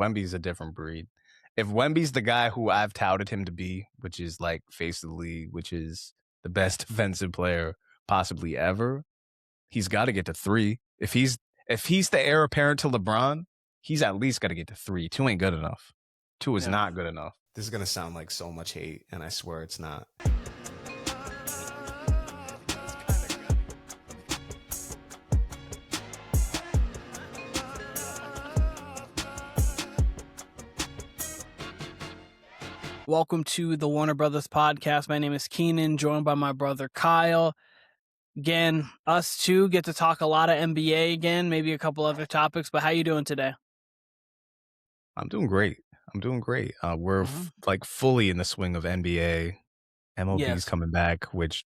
Wemby's a different breed. If Wemby's the guy who I've touted him to be, which is like face of the league, which is the best defensive player possibly ever, he's got to get to 3. If he's the heir apparent to LeBron, he's at least got to get to 3. 2 ain't good enough. 2 is not good enough. This is going to sound like so much hate, and I swear it's not. Welcome to the Warner Brothers podcast. My name is Keenan, joined by my brother Kyle. Again, us two get to talk a lot of NBA again, maybe a couple other topics, but how you doing today? I'm doing great. We're like fully in the swing of NBA. MLB's coming back, which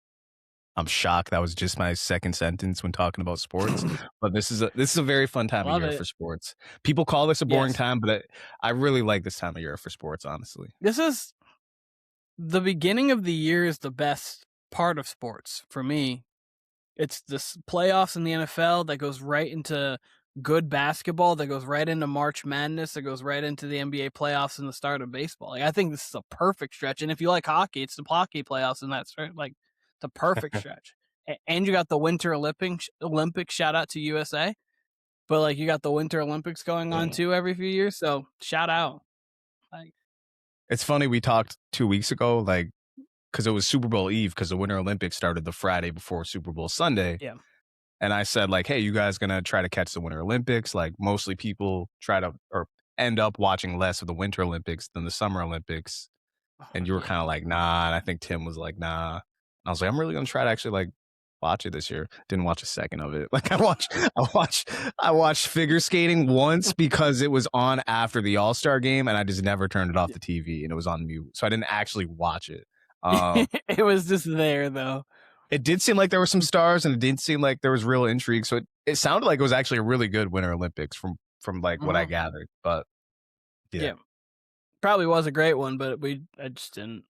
I'm shocked. That was just my second sentence when talking about sports. But this is a very fun time of year for sports. People call this a boring time, but I really like this time of year for sports, honestly. This is the beginning of the year is the best part of sports for me. It's the playoffs in the NFL that goes right into good basketball, that goes right into March Madness, that goes right into the NBA playoffs and the start of baseball. Like, I think this is a perfect stretch. And if you like hockey, it's the hockey playoffs and that's right. Like, it's a perfect stretch. And you got the Winter Olympics. Shout out to USA. But like, you got the Winter Olympics going on too every few years. So shout out. Like, it's funny. We talked 2 weeks ago, like, because it was Super Bowl Eve, because the Winter Olympics started the Friday before Super Bowl Sunday. Yeah. And I said, like, hey, you guys going to try to catch the Winter Olympics? Like, mostly people try to or end up watching less of the Winter Olympics than the Summer Olympics. And you were kind of like, nah. And I think Tim was like, nah. And I was like, I'm really going to try to actually, like, watch it this year. Didn't watch a second of it. Like, I watched figure skating once because it was on after the All-Star game, and I just never turned it off the TV, and it was on mute. So I didn't actually watch it. It was just there, though. It did seem like there were some stars, and it didn't seem like there was real intrigue. So it sounded like it was actually a really good Winter Olympics from like what I gathered. But yeah. Probably was a great one, but I just didn't.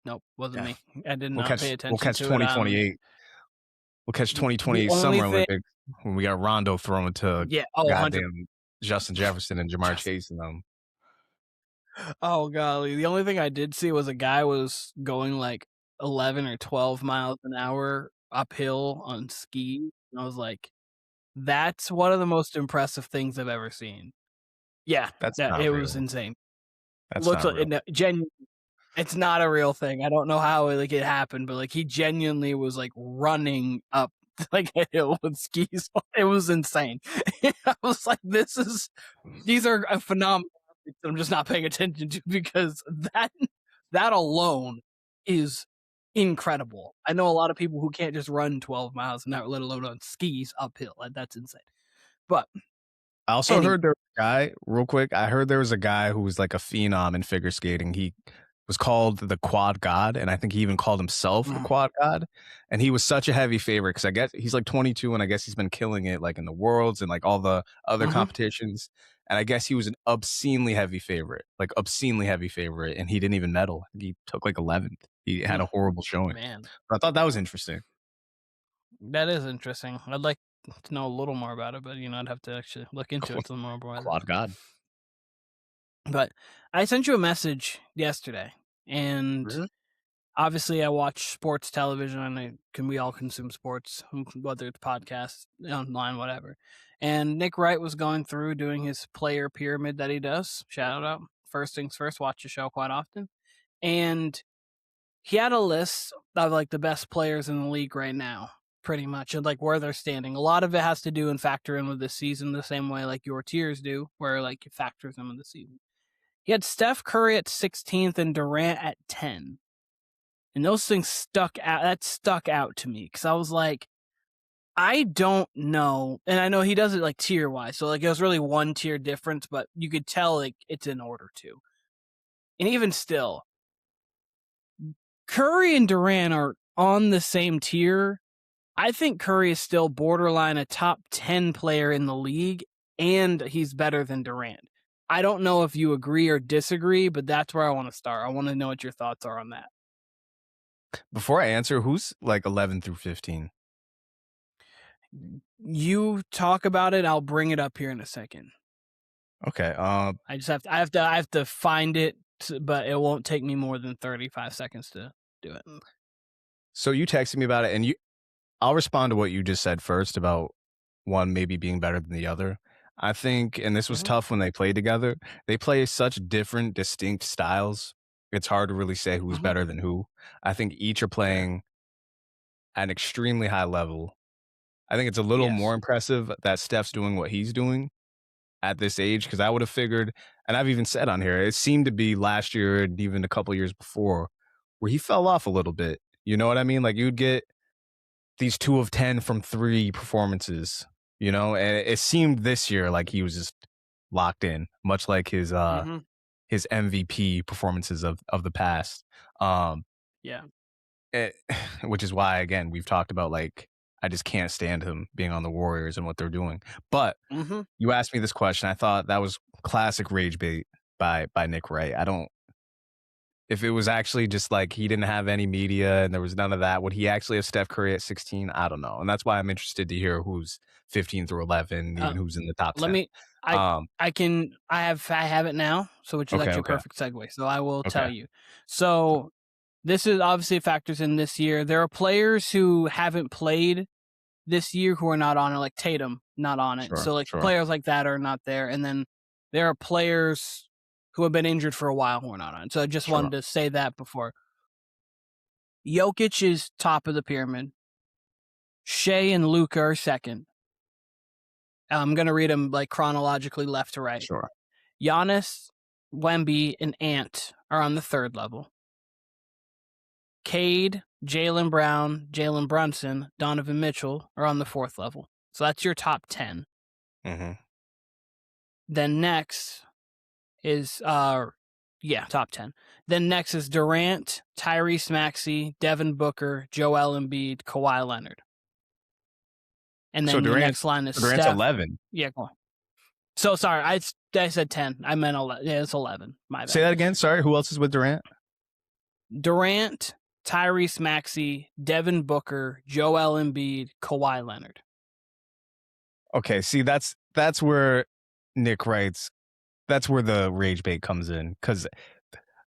Nope, wasn't me. I did not pay attention. We'll catch to 2028. We'll catch 2028 Summer Olympics when we got Rondo throwing to goddamn Justin Jefferson and Jamar Chase and them. Oh, golly. The only thing I did see was a guy was going like 11 or 12 miles an hour uphill on skis. And I was like, that's one of the most impressive things I've ever seen. Yeah, it was insane. That's looks not like real. It's not a real thing. I don't know how it happened, but like he genuinely was like running up like a hill with skis. It was insane. I was like, these are a phenomenal. I'm just not paying attention to because that alone is incredible. I know a lot of people who can't just run 12 miles an hour, let alone on skis uphill. That's insane. But I also heard there was a guy, real quick. I heard there was a guy who was like a phenom in figure skating. He was called the Quad God, and I think he even called himself the Quad God. And he was such a heavy favorite because I guess he's like 22, and I guess he's been killing it like in the Worlds and like all the other competitions. And I guess he was an obscenely heavy favorite, and he didn't even medal. He took like 11th. He had a horrible showing. Man, but I thought that was interesting. That is interesting. I'd like to know a little more about it, but I'd have to actually look into it some more. Quad God. But I sent you a message yesterday, and obviously I watch sports television, and we all consume sports, whether it's podcasts, online, whatever. And Nick Wright was going through doing his player pyramid that he does. Shout out. First things first, watch the show quite often. And he had a list of like the best players in the league right now, pretty much, and like where they're standing. A lot of it has to do and factor in with this season the same way like your tiers do, where like it factors in with the season. He had Steph Curry at 16th and Durant at 10. And those things stuck out to me because I was like, I don't know. And I know he does it like tier wise. So like it was really one tier difference, but you could tell like it's in order too. And even still, Curry and Durant are on the same tier. I think Curry is still borderline a top 10 player in the league, and he's better than Durant. I don't know if you agree or disagree, but that's where I want to start. I want to know what your thoughts are on that. Before I answer, who's like 11 through 15? You talk about it. I'll bring it up here in a second. Okay. I have to find it, but it won't take me more than 35 seconds to do it. So you texted me about it, and I'll respond to what you just said first about one maybe being better than the other. I think, and this was tough when they played together, they play such different, distinct styles. It's hard to really say who's better than who. I think each are playing at an extremely high level. I think it's a little more impressive that Steph's doing what he's doing at this age, because I would have figured, and I've even said on here, it seemed to be last year and even a couple years before where he fell off a little bit. You know what I mean? Like you'd get these 2 of 10 from 3 performances, you know, and it seemed this year like he was just locked in, much like his MVP performances of the past. Which is why, again, we've talked about, like, I just can't stand him being on the Warriors and what they're doing. But you asked me this question. I thought that was classic rage bait by Nick Wright. If it was actually just like he didn't have any media and there was none of that, would he actually have Steph Curry at 16? I don't know. And that's why I'm interested to hear who's 15 through 11, even who's in the top 10. I have it now, so which is actually a perfect segue. So I will tell you. So this is obviously factors in this year. There are players who haven't played this year who are not on it, like Tatum, not on it. Players like that are not there. And then there are players who have been injured for a while who are not on it. So I just wanted to say that before. Jokic is top of the pyramid. Shea and Luka are second. I'm going to read them like chronologically left to right. Sure. Giannis, Wemby, and Ant are on the third level. Cade, Jaylen Brown, Jalen Brunson, Donovan Mitchell are on the fourth level. So that's your top 10. Then next is, top 10. Then next is Durant, Tyrese Maxey, Devin Booker, Joel Embiid, Kawhi Leonard. And then the next line is Durant's Steph. 11. Yeah, go on. So sorry, I said 10. I meant 11. Yeah, it's 11. My bad. Say that again. Sorry. Who else is with Durant? Durant, Tyrese Maxey, Devin Booker, Joel Embiid, Kawhi Leonard. Okay, see, that's where Nick writes. That's where the rage bait comes in, because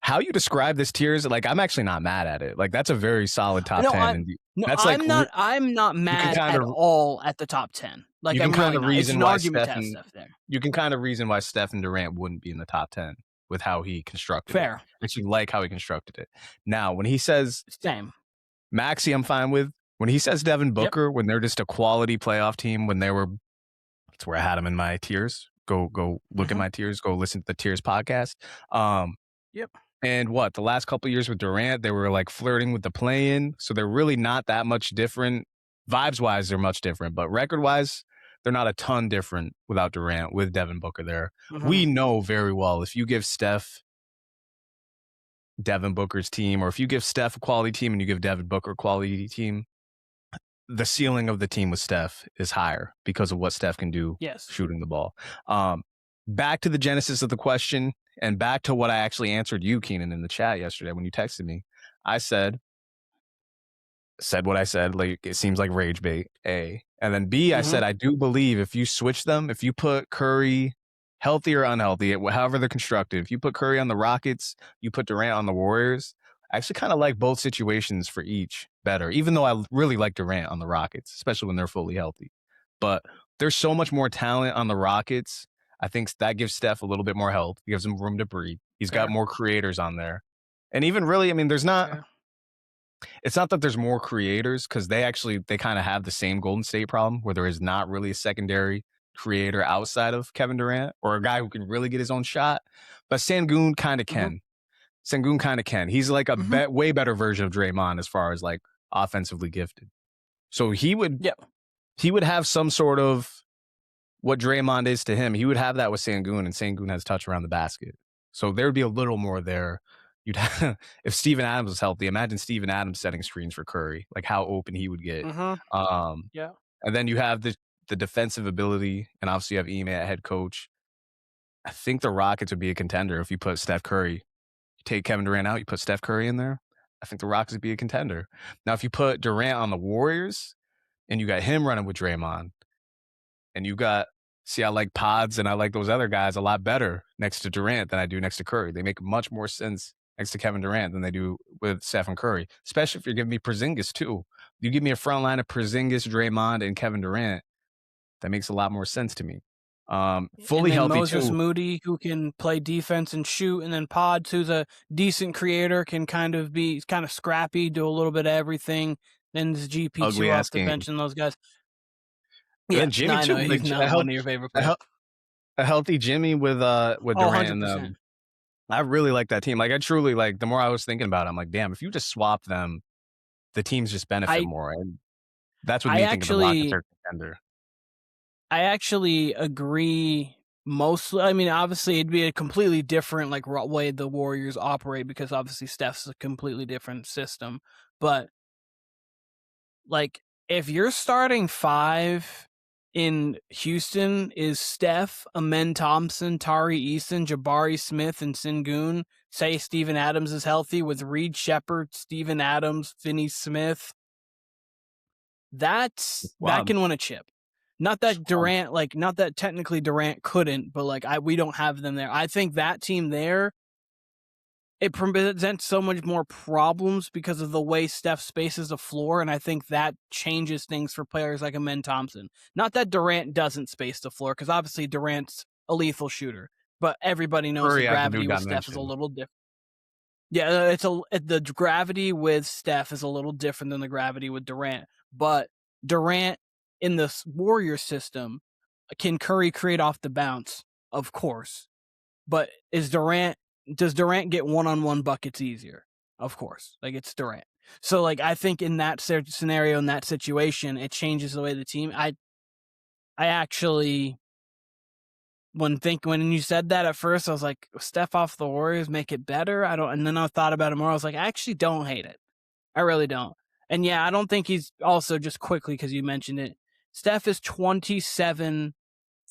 how you describe this tiers, like, I'm actually not mad at it. Like, that's a very solid top 10. I'm not mad at all at the top 10. Like, I'm really not. It's an argument to have Steph there. You can kind of reason why Steph and Durant wouldn't be in the top 10 with how he constructed it. I actually like how he constructed it. Now, when he says Maxey, I'm fine with. When he says Devin Booker, when they're just a quality playoff team, that's where I had him in my tiers. Go look at my tiers. Go listen to the Tiers podcast. And the last couple of years with Durant, they were like flirting with the play-in, so they're really not that much different. Vibes-wise, they're much different, but record-wise, they're not a ton different without Durant, with Devin Booker there. We know very well if you give Steph Devin Booker's team, or if you give Steph a quality team and you give Devin Booker a quality team, the ceiling of the team with Steph is higher because of what Steph can do shooting the ball. Back to the genesis of the question, and back to what I actually answered you, Keenan, in the chat yesterday when you texted me. I said what I said, like, it seems like rage bait, A. And then B, I said, I do believe if you switch them, if you put Curry, healthy or unhealthy, however they're constructed, if you put Curry on the Rockets, you put Durant on the Warriors, I actually kind of like both situations for each better, even though I really like Durant on the Rockets, especially when they're fully healthy. But there's so much more talent on the Rockets. I think that gives Steph a little bit more help. It gives him room to breathe. He's got more creators on there. And even really, I mean, it's not that there's more creators, because they kind of have the same Golden State problem where there is not really a secondary creator outside of Kevin Durant, or a guy who can really get his own shot. But Sengun kind of can. Sengun kind of can. He's like a way better version of Draymond as far as like offensively gifted. So he would have some sort of what Draymond is to him. He would have that with Sengun, and Sengun has touch around the basket. So there would be a little more there. You'd have, if Steven Adams was healthy, imagine Steven Adams setting screens for Curry, like how open he would get. And then you have the defensive ability, and obviously you have Ime at head coach. I think the Rockets would be a contender if you put Steph Curry. You take Kevin Durant out, you put Steph Curry in there, I think the Rockets would be a contender. Now, if you put Durant on the Warriors and you got him running with Draymond, and you got See, I like Pods and I like those other guys a lot better next to Durant than I do next to Curry. They make much more sense next to Kevin Durant than they do with Steph and Curry, especially if you're giving me Porzingis too. You give me a front line of Porzingis, Draymond, and Kevin Durant, that makes a lot more sense to me. And Fully then healthy Moses too. Moody, who can play defense and shoot, and then Pods, who's a decent creator, can kind of be kind of scrappy, do a little bit of everything. Then there's Ugly GP2 ass off the game. bench and those guys. And Yeah, then no, Jimmy I know too. he's not one of your favorite players. A healthy Jimmy with Oh, Durant and 100%. I really like that team. Like I truly like. The more I was thinking about it, I'm like, damn, if you just swap them, the teams just benefit more. And that's what I me thinking the Rockets actually are contender. I actually agree mostly. I mean, obviously, it'd be a completely different like way the Warriors operate because obviously Steph's a completely different system. But like, if you're starting 5 in Houston is Steph, Amen Thompson, Tari Eason, Jabari Smith, and Sengun. Say Steven Adams is healthy with Reed Shepard, Steven Adams, Finney Smith. That can win a chip. Not that Durant, like, not that technically Durant couldn't, but like we don't have them there. I think that team there, it presents so much more problems because of the way Steph spaces the floor, and I think that changes things for players like Amen Thompson. Not that Durant doesn't space the floor, because obviously Durant's a lethal shooter, but everybody knows the Curry adds a gravity new with Steph is a dimension. little different. Yeah, the gravity with Steph is a little different than the gravity with Durant, but Durant in the Warrior system, can Curry create off the bounce? Of course. But does Durant get one-on-one buckets easier? Of course. Like, it's Durant. So, like, I think in that scenario, in that situation, it changes the way the team. I actually, when you said that at first, I was like, Steph off the Warriors make it better. And then I thought about it more. I was like, I actually don't hate it. I really don't. And yeah, I don't think he's also, just quickly because you mentioned it, Steph is 27,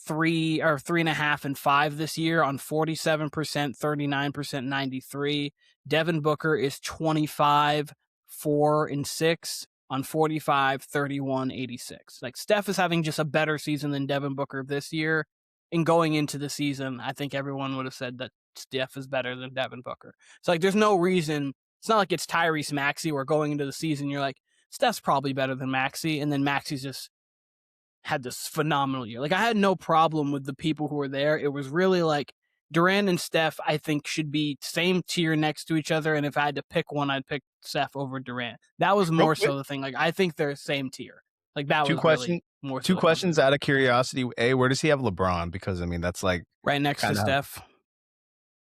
3.5 and 5 this year on 47%, 39%, 93. Devin Booker is 25, 4 and 6 on 45, 31, 86. Like, Steph is having just a better season than Devin Booker this year. And going into the season, I think everyone would have said that Steph is better than Devin Booker. So, like, there's no reason. It's not like it's Tyrese Maxey where going into the season, you're like, Steph's probably better than Maxey. And then Maxey's just had this phenomenal year. Like, I had no problem with the people who were there. It was really like Durant and Steph, I think, should be same tier next to each other. And if I had to pick one, I'd pick Steph over Durant. That was more so the thing. Like, I think they're same tier. Like, that was really more so. Two questions out of curiosity. A, where does he have LeBron? Because I mean, that's like right next to Steph.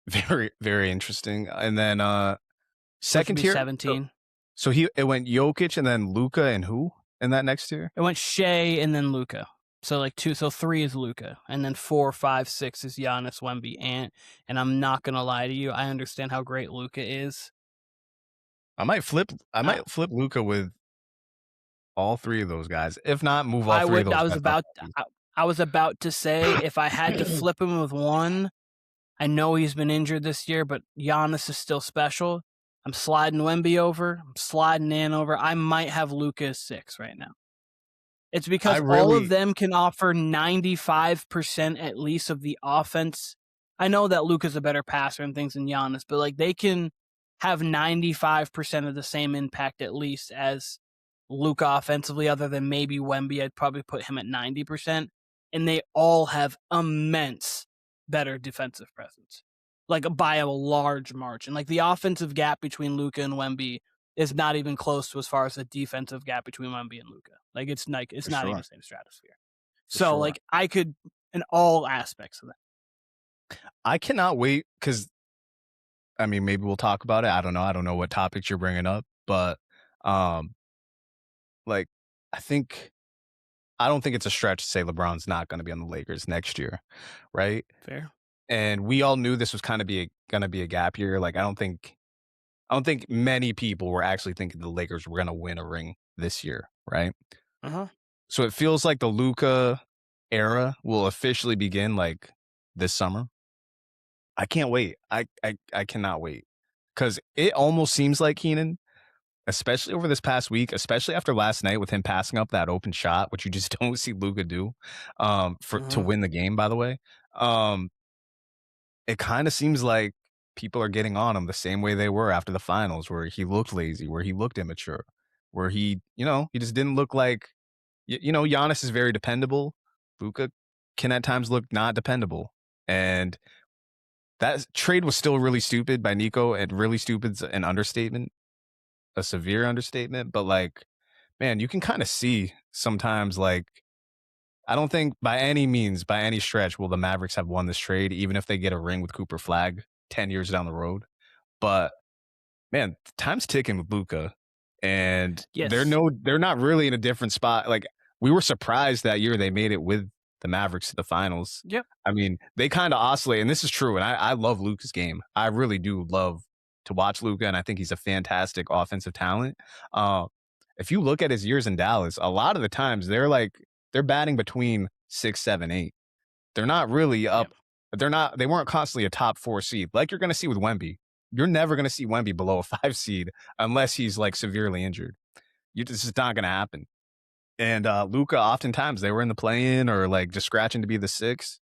Very, very interesting. And then second tier 17. So it went Jokic and then Luka and who in that next tier? It went Shea and then Luka. So like 3 is Luka, and then 4, 5, 6 is Giannis, Wemby, Ant. And I'm not gonna lie to you, I understand how great Luka is. I might flip Luka with all 3 of those guys. If not, move all 3 of those guys. I was about to say, if I had to flip him with one, I know he's been injured this year, but Giannis is still special. I'm sliding Wemby over. I'm sliding Ant over. I might have Luka as 6 right now. It's because all of them can offer 95% at least of the offense. I know that Luka's a better passer and things than Giannis, but like, they can have 95% of the same impact at least as Luka offensively, other than maybe Wemby. I'd probably put him at 90%. And they all have immense better defensive presence, like by a large margin. Like, the offensive gap between Luka and Wemby is not even close to as far as the defensive gap between Wemby and Luka. Like, it's not even the same stratosphere. So like, I could, in all aspects of that. I cannot wait, because I mean, maybe we'll talk about it. I don't know. I don't know what topics you're bringing up, but like, I don't think it's a stretch to say LeBron's not going to be on the Lakers next year, right? Fair. And we all knew this was kind of going to be a gap year. Like, I don't think many people were actually thinking the Lakers were going to win a ring this year, right? So it feels like the Luka era will officially begin like this summer. I can't wait. I cannot wait, because it almost seems like, Keenan, especially over this past week, especially after last night with him passing up that open shot, which you just don't see Luka do, to win the game, by the way. It kind of seems like people are getting on him the same way they were after the finals, where he looked lazy, where he looked immature, where he just didn't look like, Giannis is very dependable. Luka can at times look not dependable. And that trade was still really stupid by Nico, and really stupid's an understatement, a severe understatement. But like, man, you can kind of see sometimes, like, I don't think by any means, by any stretch, will the Mavericks have won this trade, even if they get a ring with Cooper Flagg 10 years down the road. But man, time's ticking with Luka, and Yes. they're not really in a different spot. Like, we were surprised that year they made it with the Mavericks to the finals. Yep. I mean, they kind of oscillate, and this is true. And I love Luka's game. I really do love to watch Luka, and I think he's a fantastic offensive talent. If you look at his years in Dallas, a lot of the times they're batting between 6, 7, 8. They're not really up. Yep. They weren't constantly a top 4 seed like you're going to see with Wemby. You're never going to see Wemby below a 5 seed unless he's like severely injured. This is not going to happen. And Luka, oftentimes they were in the play-in or like just scratching to be the 6.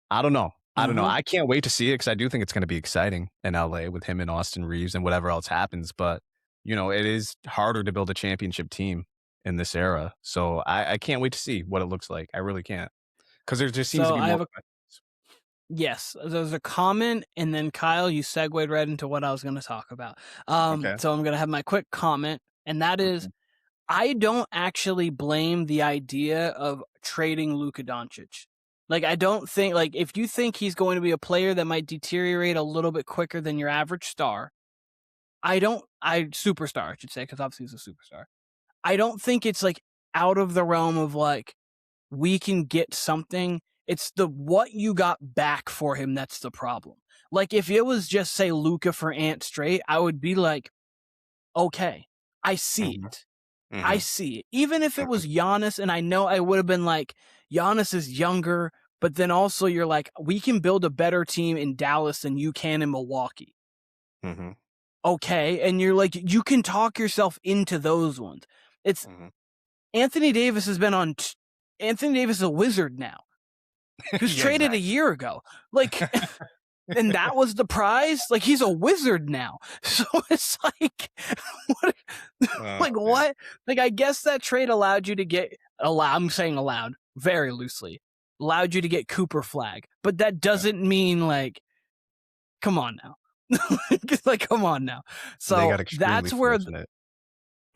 I don't know. I can't wait to see it, because I do think it's going to be exciting in LA with him and Austin Reeves and whatever else happens. But it is harder to build a championship team in this era. So I can't wait to see what it looks like. I really can't, because there just seems to be more. Yes, there's a comment, and then Kyle, you segued right into what I was going to talk about. So I'm going to have my quick comment, and that is, I don't actually blame the idea of trading Luka Doncic. Like, I don't think, like, if you think he's going to be a player that might deteriorate a little bit quicker than your average star, superstar, I should say, because obviously he's a superstar. I don't think it's like out of the realm of like, we can get something. It's the what you got back for him that's the problem. Like, if it was just, say, Luka for Ant straight, I would be like, okay, I see it. I see it. Even if it was Giannis, and I know I would have been like, Giannis is younger, but then also you're like, we can build a better team in Dallas than you can in Milwaukee. Okay, and you're like, you can talk yourself into those ones. It's Anthony Davis has been on. Anthony Davis is a wizard now. He was traded a year ago. Like, and that was the prize? Like, he's a wizard now. So it's like, what? What? Like, I guess that trade allowed you to get, I'm saying allowed, very loosely, allowed you to get Cooper Flagg. But that doesn't mean, like, come on now. Like, come on now. So that's where,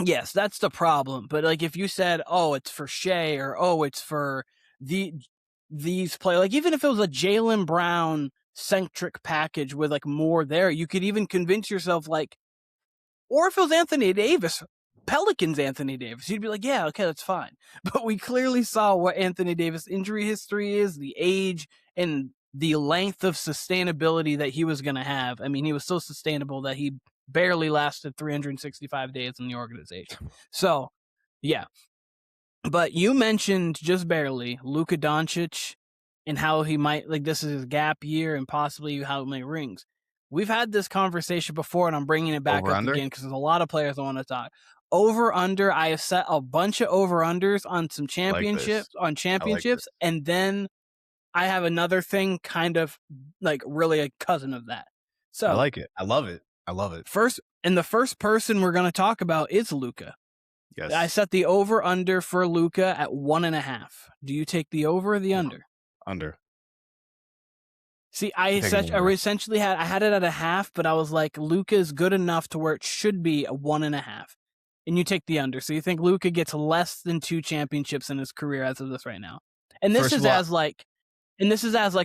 yes, that's the problem. But like, if you said, oh, it's for Shea, or oh, it's for these players, like, even if it was a Jaylen Brown centric package with like more there, you could even convince yourself, like, or if it was Anthony Davis, Pelicans Anthony Davis, you'd be like, yeah, okay, that's fine. But we clearly saw what Anthony Davis' injury history is, the age, and the length of sustainability that he was going to have. I mean, he was so sustainable that he barely lasted 365 days in the organization. So, yeah. But you mentioned just barely Luka Doncic and how he might, like, this is his gap year and possibly how many rings. We've had this conversation before, and I'm bringing it back up again because there's a lot of players I want to talk. Over-under, I have set a bunch of over-unders on some championships, and then I have another thing kind of like really a cousin of that. So I like it. I love it. The first person we're going to talk about is Luka. Yes. I set the over-under for Luka at 1.5. Do you take the over or the under? Under. See, I essentially had it at 1/2, but I was like, Luka is good enough to where it should be a 1.5. And you take the under. So you think Luka gets less than 2 championships in his career as of this right now. And this is as like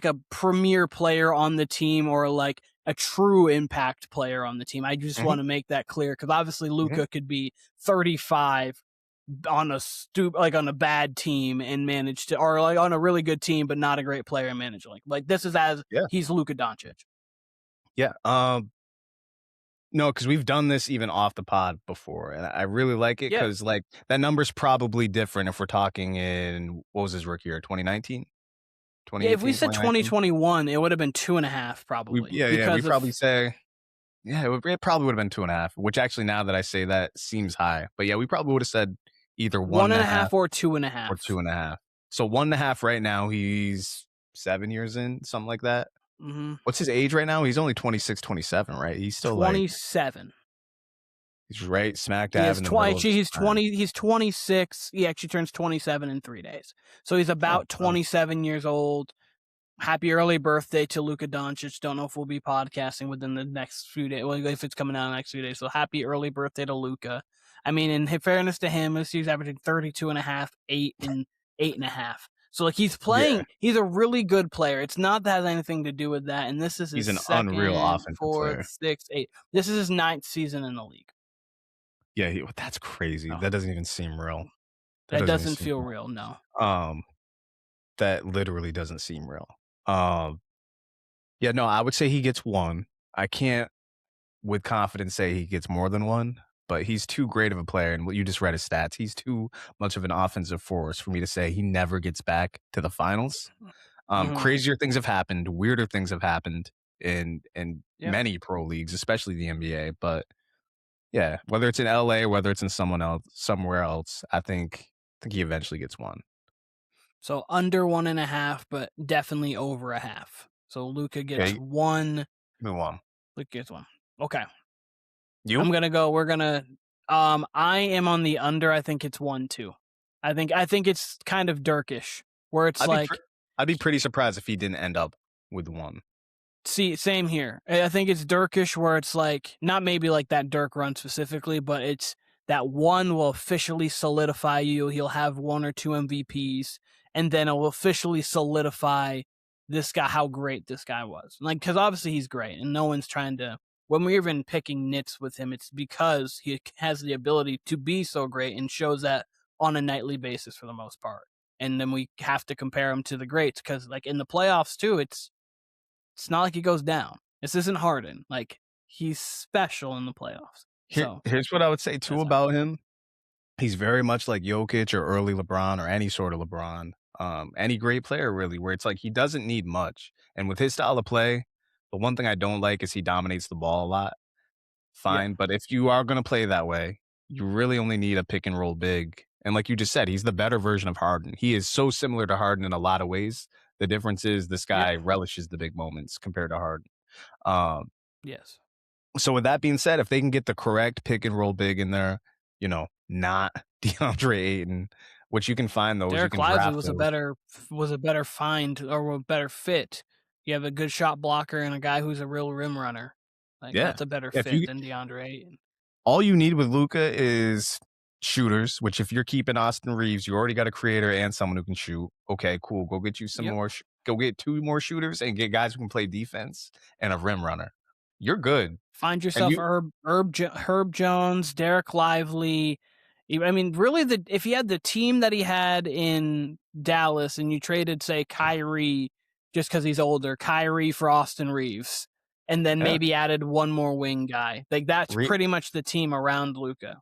a premier player on the team, or like a true impact player on the team. I just want to make that clear, because obviously Luka could be 35 on on a bad team and manage to, or like on a really good team but not a great player and manage like this is he's Luka Doncic. Yeah. No, because we've done this even off the pod before, and I really like it, because like that number's probably different if we're talking in, what was his rookie year, 2019? Yeah, if we said 2021, it would have been 2.5 probably. We probably say Yeah, it probably would have been 2.5, which actually now that I say that seems high. But yeah, we probably would have said either 1.5 1.5 or 2.5. or 2.5. So 1.5 right now, he's 7 years in, something like that. Mm-hmm. What's his age right now? He's only 26, 27, right? He's still 27. he's right smack He dab is in the middle of his he's prime. 20. He's 26. He actually turns 27 in 3 days. So he's about 27 years old. Happy early birthday to Luka Doncic. Don't know if we'll be podcasting within the next few days. Well, if it's coming out in the next few days. So happy early birthday to Luka. I mean, in fairness to him, he's averaging 32.5, 8, and 8.5. So like he's playing, he's a really good player. It's not that has anything to do with that. And this is his He's an unreal second, offensive fourth, player. sixth, eighth. This is his 9th season in the league. Yeah, that's crazy. That doesn't even seem real. That doesn't feel real, no. That literally doesn't seem real. Yeah, no, I would say he gets 1. I can't with confidence say he gets more than 1, but he's too great of a player. And what you just read his stats, he's too much of an offensive force for me to say he never gets back to the finals. Crazier things have happened, weirder things have happened in many pro leagues, especially the NBA. But yeah, whether it's in LA or whether it's in somewhere else, I think he eventually gets 1. So under 1.5, but definitely over a half. So Luka gets 1. Move on. Luka gets 1. Okay. You? I'm gonna go. We're gonna. I am on the under. I think it's 1 2. I think it's kind of Dirkish, where it's I'd be pretty surprised if he didn't end up with 1. See, same here. I think it's Dirkish, where it's like not maybe like that Dirk run specifically, but it's that 1 will officially solidify you. He'll have 1 or 2 MVPs, and then it will officially solidify this guy, how great this guy was. Like, because obviously he's great, and no one's trying to. When we're even picking nits with him, it's because he has the ability to be so great and shows that on a nightly basis for the most part. And then we have to compare him to the greats because, like in the playoffs too, it's not like he goes down. This isn't Harden. Like he's special in the playoffs. Here's what I would say too about him. He's very much like Jokic or early LeBron or any sort of LeBron. Any great player really, where it's like he doesn't need much. And with his style of play, the one thing I don't like is he dominates the ball a lot. Fine, but if you are going to play that way, you really only need a pick and roll big. And like you just said, he's the better version of Harden. He is so similar to Harden in a lot of ways. The difference is this guy relishes the big moments compared to Harden. Yes. So with that being said, if they can get the correct pick and roll big in there, not DeAndre Ayton, which you can find those. Derek you can Lively was a better find or a better fit. You have a good shot blocker and a guy who's a real rim runner. Like that's a better fit than DeAndre Ayton. All you need with Luka is shooters, which if you're keeping Austin Reeves, you already got a creator and someone who can shoot. Okay, cool. Go get you some more. Go get 2 more shooters and get guys who can play defense and a rim runner. You're good. Find yourself Herb Jones, Derek Lively. I mean, really, if he had the team that he had in Dallas and you traded, say, Kyrie just because he's older, Kyrie for Austin Reeves, and then maybe added 1 more wing guy, like that's pretty much the team around Luka.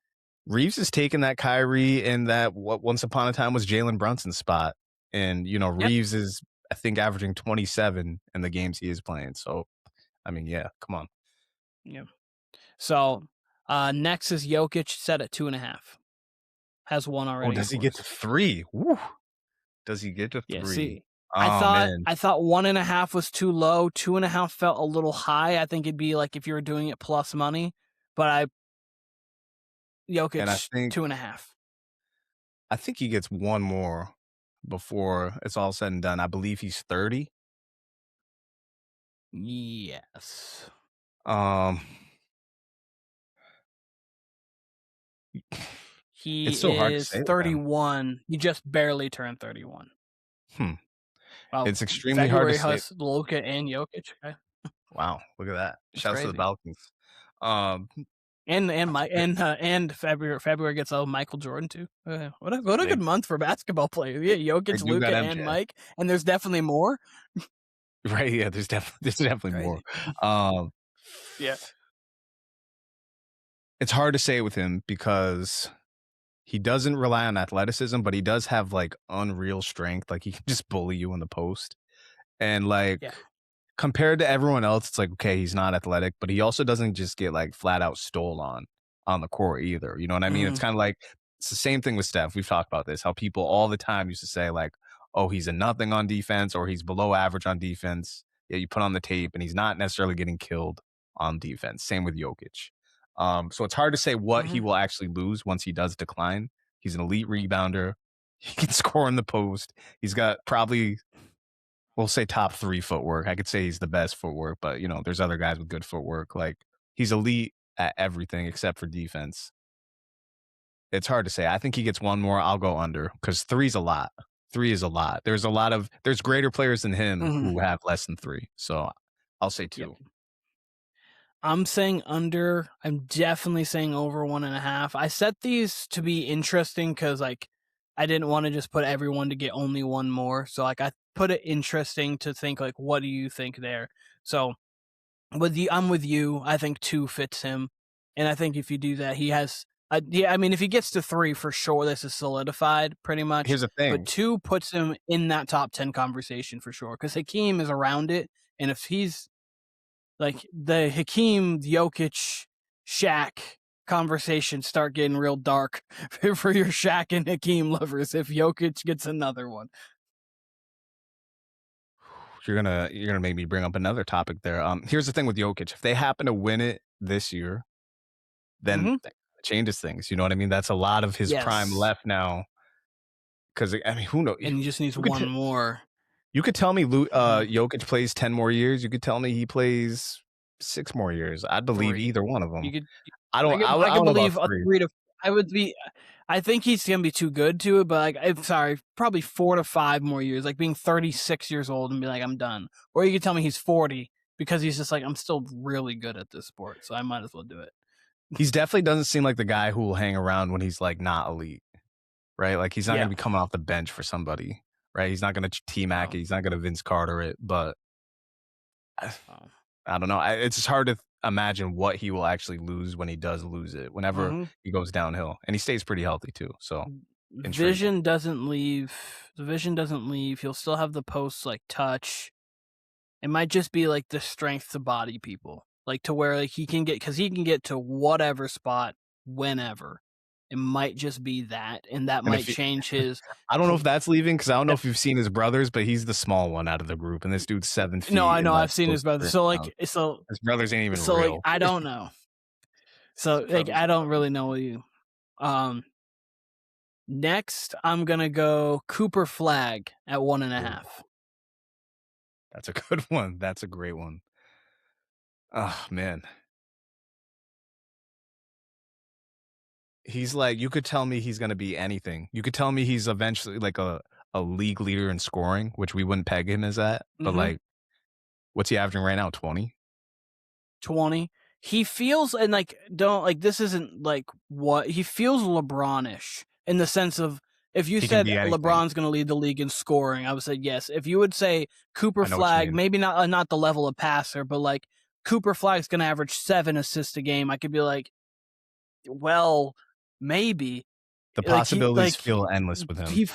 Reeves has taken that Kyrie and that what once upon a time was Jalen Brunson's spot. And, Reeves is, I think, averaging 27 in the games he is playing. So, I mean, yeah, come on. Yeah. So, next is Jokic, set at 2.5. Has 1 already. Oh, does he get to 3? Woo. Does he get to 3? Yeah, see, I thought 1.5 was too low. 2.5 felt a little high. I think it'd be like if you were doing it plus money, but Jokic, 2.5. I think he gets 1 more before it's all said and done. I believe he's 30. Yes. He it's so hard to is say 31. He just barely turned 31. Well, it's extremely hard to say. Luka and Jokic. Okay. Wow, look at that! Shouts to the Balkans. And February gets Michael Jordan too. What a good month for basketball players. Yeah, Jokic, Luka, and Mike, and there's definitely more. Right? Yeah, there's definitely more. Yeah, it's hard to say with him because he doesn't rely on athleticism, but he does have like unreal strength. Like he can just bully you in the post, and compared to everyone else, it's like, okay, he's not athletic, but he also doesn't just get like flat out stole on the court either. You know what I mean? It's kind of like, it's the same thing with Steph. We've talked about this, how people all the time used to say like, oh, he's a nothing on defense or he's below average on defense. Yeah, you put on the tape and he's not necessarily getting killed on defense. Same with Jokic. So it's hard to say what he will actually lose once he does decline. He's an elite rebounder. He can score in the post. He's got probably, we'll say top 3 footwork. I could say he's the best footwork, but you know, there's other guys with good footwork. Like he's elite at everything except for defense. It's hard to say. I think he gets one more. I'll go under because 3's a lot. 3 is a lot. There's greater players than him who have less than 3. So I'll say 2. Yep. I'm saying under. I'm definitely saying over 1.5. I set these to be interesting because like I didn't want to just put everyone to get only one more. So like I put it interesting to think like, what do you think there? So I'm with you. I think 2 fits him, and I think if you do that, he has. Yeah, I mean, if he gets to 3 for sure, this is solidified pretty much. Here's the thing. But 2 puts him in that top 10 conversation for sure because Hakeem is around it, and if he's like the Hakeem, Jokic, Shaq conversation start getting real dark for your Shaq and Hakeem lovers if Jokic gets another one. You're gonna make me bring up another topic there. Here's the thing with Jokic. If they happen to win it this year, then that changes things. You know what I mean? That's a lot of his prime left now. Because I mean, who knows? And he just needs one more. You could tell me Jokic plays 10 more years. You could tell me he plays 6 more years. I'd believe 3. either one of them. I could believe a 3 to. I think he's gonna be too good to it, but like, I'm sorry, probably 4 to 5 more years, like being 36 years old and be like, I'm done. Or you could tell me he's 40 because he's just like, I'm still really good at this sport, so I might as well do it. He's definitely doesn't seem like the guy who will hang around when he's like not elite, right? Like he's not gonna be coming off the bench for somebody, right? He's not gonna T-Mac it. He's not gonna Vince Carter it, but I don't know. It's just hard to imagine what he will actually lose when he does lose it, whenever he goes downhill. And he stays pretty healthy too. So Vision doesn't leave. The vision doesn't leave. He'll still have the post like touch. It might just be like the strength to body people. Like to where like he can get to whatever spot whenever. It might just be that, and that might change his. I don't know if that's leaving because I don't know if you've seen his brothers, but he's the small one out of the group, and this dude's 7 feet. No, I know I've seen his brothers. So like, his brothers ain't even real. Like, I don't know. So like, I don't really know you. Next, I'm gonna go Cooper Flagg at 1.5. That's a good one. That's a great one. Oh man. He's like, you could tell me he's going to be anything. You could tell me he's eventually like a league leader in scoring, which we wouldn't peg him as that. But like, what's he averaging right now? 20? 20. He feels, and like, this isn't like what he feels LeBron-ish in the sense of, if you said LeBron's going to lead the league in scoring, I would say yes. If you would say Cooper Flagg, maybe not the level of passer, but like Cooper Flagg's going to average 7 assists a game, I could be like, well, maybe. The possibilities feel endless with him.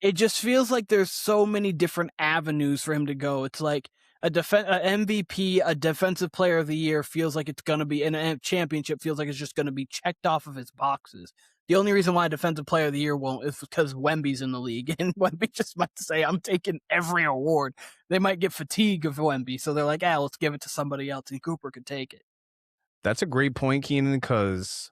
It just feels like there's so many different avenues for him to go. It's like a MVP, a defensive player of the year feels like it's going to be, and a championship feels like it's just going to be checked off of his boxes. The only reason why defensive player of the year won't is because Wemby's in the league, and Wemby just might say, I'm taking every award. They might get fatigue of Wemby, so they're like, let's give it to somebody else, and Cooper could take it. That's a great point, Keenan, because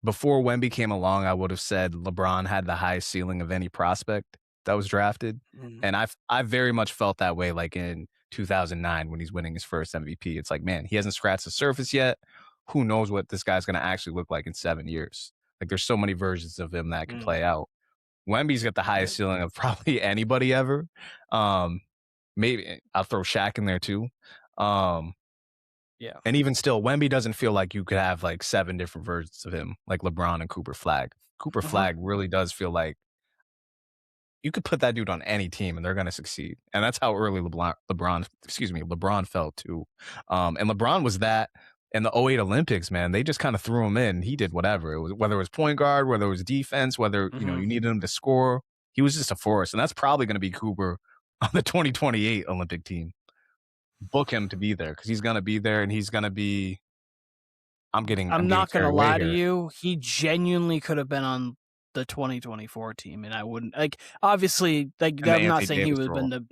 before Wemby came along, I would have said LeBron had the highest ceiling of any prospect that was drafted. And I've very much felt that way, like in 2009 when he's winning his first MVP. It's like, man, he hasn't scratched the surface yet. Who knows what this guy's going to actually look like in 7 years? Like, there's so many versions of him that can play out. Wemby's got the highest ceiling of probably anybody ever. Maybe I'll throw Shaq in there too. Yeah. And even still, Wemby doesn't feel like you could have like 7 different versions of him, like LeBron and Cooper Flagg. Cooper Flagg really does feel like you could put that dude on any team and they're going to succeed. And that's how early LeBron felt too. And LeBron was that in the 08 Olympics, man. They just kind of threw him in. He did whatever. Whether it was point guard, whether it was defense, whether you needed him to score. He was just a force. And that's probably going to be Cooper on the 2028 Olympic team. book him to be there because he's gonna be there and he's gonna be. I'm getting not carried gonna away lie to here. you. He genuinely could have been on the 2024 team, and I wouldn't obviously And the I'm not Anthony saying he Davis would have role. been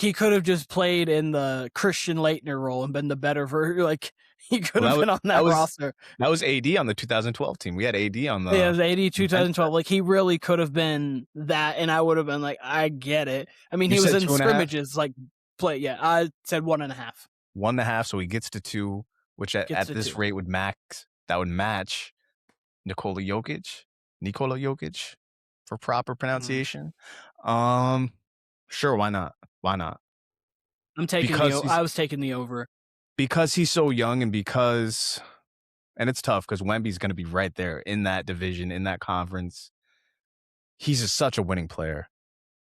he could have just played in the Christian Laettner role and been the better version. He could have been on that roster. That was AD on the 2012 team. We had AD on the. Yeah, it was AD 2012. He really could have been that, and I would have been like, I get it. I mean, he was in scrimmages, play. Yeah, I said 1.5. 1.5, so he gets to 2, which at this 2. rate would match Nikola Jokic for proper pronunciation. Sure, why not? I'm taking I was taking the over. Because he's so young and it's tough because Wemby's going to be right there in that division, in that conference. He's such a winning player.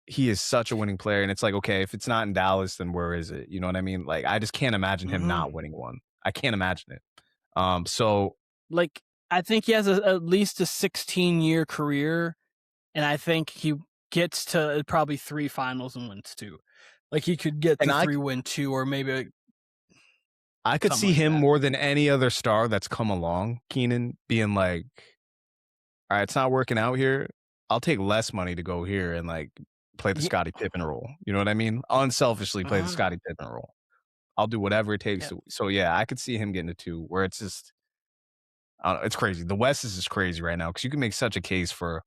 He is such a winning player. And it's like, okay, if it's not in Dallas, then where is it? You know what I mean? Like, I just can't imagine him not winning one. I can't imagine it. So I think he has at least a 16-year career, and I think he gets to probably 3 finals and wins 2. He could get to 3, win 2, or maybe I could see him more than any other star that's come along, Keenan, being like, all right, it's not working out here. I'll take less money to go here and play the Scottie Pippen role. You know what I mean? Unselfishly play the Scottie Pippen role. I'll do whatever it takes. So yeah, I could see him getting to 2 where it's just, it's crazy. The West is just crazy right now because you can make such a case for.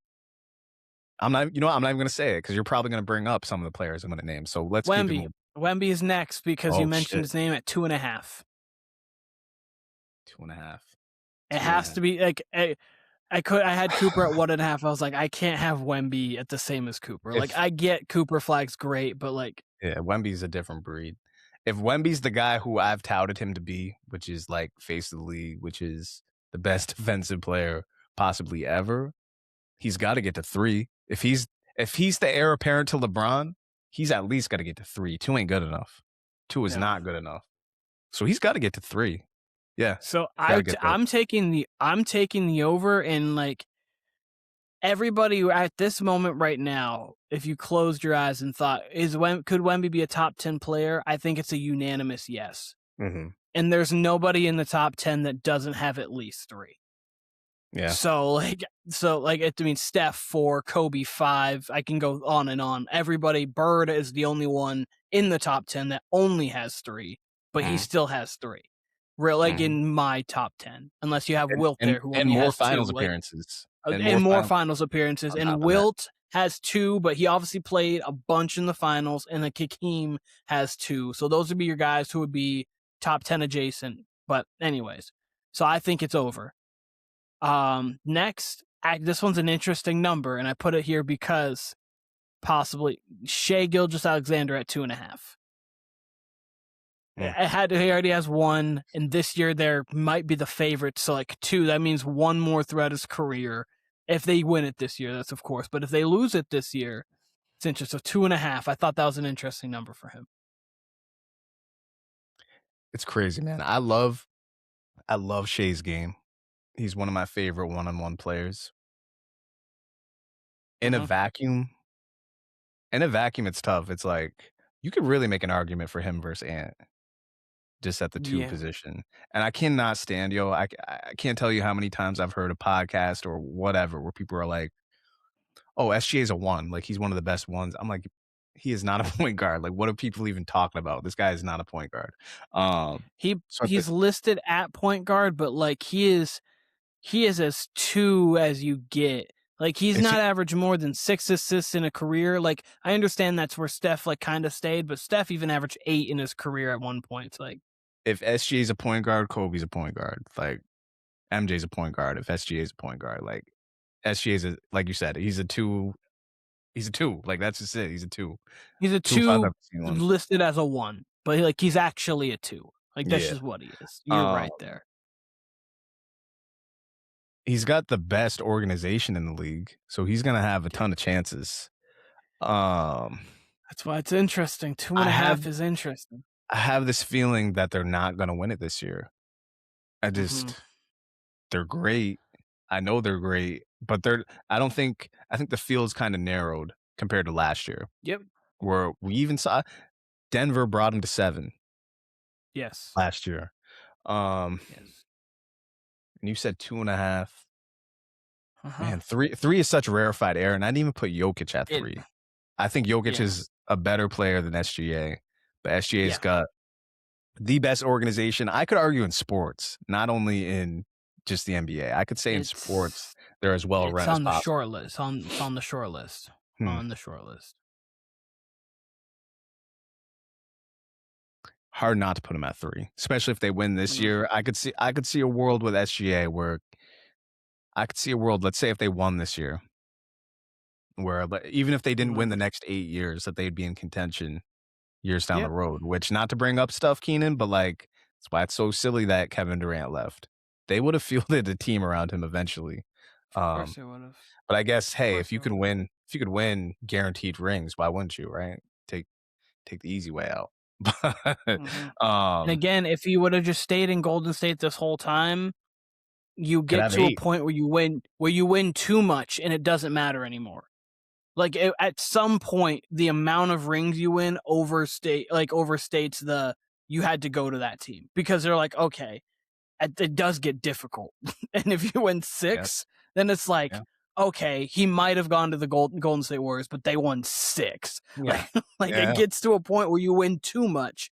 I'm not even going to say it because you're probably going to bring up some of the players I'm going to name. So let's keep it moving. Wemby is next because you mentioned his name at 2.5. 2.5. It has to be I had Cooper at 1.5. I was like, I can't have Wemby at the same as Cooper. I get Cooper Flagg's great, but yeah, Wemby's a different breed. If Wemby's the guy who I've touted him to be, which is face of the league, which is the best defensive player possibly ever, he's got to get to 3. If he's the heir apparent to LeBron, he's at least got to get to 3. 2 ain't good enough. 2 is not good enough. So he's got to get to 3. Yeah. So I'm taking the over, and everybody at this moment right now, if you closed your eyes and thought, could Wemby be a top 10 player? I think it's a unanimous yes. Mm-hmm. And there's nobody in the top 10 that doesn't have at least 3. Yeah. So Steph 4, Kobe 5. I can go on and on. Everybody, Bird is the only one in the top 10 that only has 3, but he still has 3. In my top 10, unless you have Wilt there, who and only more has finals 2, appearances, and more finals appearances. And Wilt has 2, but he obviously played a bunch in the finals, and Hakeem has 2. So those would be your guys who would be top 10 adjacent. But anyways, so I think it's over. Next, this one's an interesting number, and I put it here because possibly Shai Gilgeous-Alexander at 2.5. He already has 1, and this year there might be the favorite. So 2, that means 1 more throughout his career. If they win it this year, that's of course. But if they lose it this year, it's interesting. So 2.5. I thought that was an interesting number for him. It's crazy, man. I love Shai's game. He's one of my favorite one-on-one players. In a vacuum, it's tough. It's you could really make an argument for him versus Ant. Just at the 2 position. And I cannot stand, I can't tell you how many times I've heard a podcast or whatever where people are like, oh, SGA is a 1. He's one of the best ones. I'm like, he is not a point guard. What are people even talking about? This guy is not a point guard. He's listed at point guard, but he is as 2 as you get. He's not average more than 6 assists in a career. I understand that's where Steph kind of stayed, but Steph even averaged 8 in his career at one point. If SGA is a point guard, Kobe's a point guard. MJ's a point guard. If SGA is a point guard, SGA is like you said, he's a 2. He's a 2. That's just it. He's a 2. He's a 2 listed as a 1, but he's actually a 2. That's just what he is. You're right there. He's got the best organization in the league, so he's gonna have a ton of chances. That's why it's interesting. 2.5 is interesting. I have this feeling that they're not gonna win it this year. They're great. I know they're great, but I think the field's kind of narrowed compared to last year. Yep. Where we even saw Denver brought him to 7. Yes. last year. And Yes. you said 2.5. Uh-huh. Man, three is such rarefied air, and I didn't even put Jokic at It, 3. I think Jokic Yeah. is a better player than SGA, but SGA's Yeah. got the best organization. I could argue in sports, not only in just the NBA. I could say in sports they're as well It's run as on the possible. short list. It's on the short list. On the short list. Hard not to put him at 3, especially if they win this year. I could see a world with SGA where I could see a world, let's say if they won this year, where even if they didn't win the next 8 years, that they'd be in contention years down the road, which, not to bring up stuff, Keenan, but like, that's why it's so silly that Kevin Durant left. They would have fielded a team around him eventually. Of course they would have. But I guess, hey, if you they could win guaranteed rings, why wouldn't you, right? Take the easy way out. And again, if he would have just stayed in Golden State this whole time, you get to a point where you win too much and it doesn't matter anymore. Like at some point, the amount of rings you win overstates the you had to go to that team, because they're like, okay, it does get difficult. And if you win 6, then it's like, okay, he might have gone to the Golden State Warriors, but they won 6. It gets to a point where you win too much.